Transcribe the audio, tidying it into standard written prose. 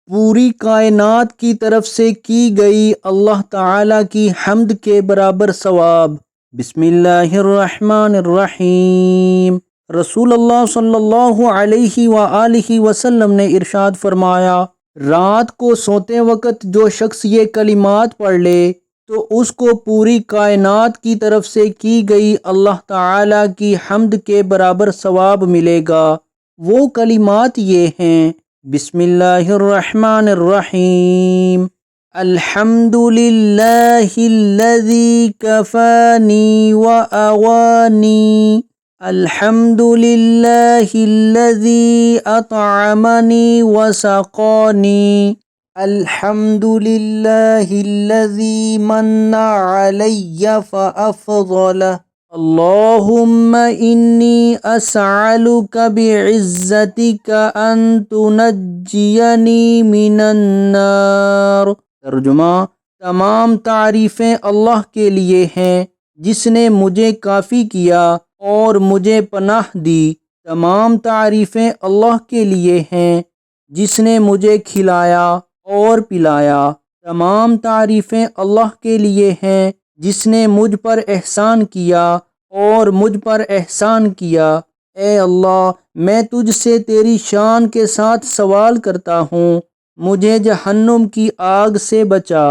پوری کائنات کی طرف سے کی گئی اللہ تعالیٰ کی حمد کے برابر ثواب۔ بسم اللہ الرحمن الرحیم۔ رسول اللہ صلی اللہ علیہ وآلہ وسلم نے ارشاد فرمایا، رات کو سوتے وقت جو شخص یہ کلمات پڑھ لے تو اس کو پوری کائنات کی طرف سے کی گئی اللہ تعالیٰ کی حمد کے برابر ثواب ملے گا۔ وہ کلمات یہ ہیں: بسم اللہ الرحمن الرحیم، الحمد للہ الذی کفانی وآوانی، الحمد للہ الذی اطعمنی وسقانی، الحمد للہ الذی من علی فافضلہ، اللہم انی اسألک بعزتک ان تنجینی من النار۔ ترجمہ: تمام تعریفیں اللہ کے لیے ہیں جس نے مجھے کافی کیا اور مجھے پناہ دی۔ تمام تعریفیں اللہ کے لیے ہیں جس نے مجھے کھلایا اور پلایا۔ تمام تعریفیں اللہ کے لیے ہیں جس نے مجھ پر احسان کیا اور مجھ پر احسان کیا۔ اے اللہ، میں تجھ سے تیری شان کے ساتھ سوال کرتا ہوں، مجھے جہنم کی آگ سے بچا۔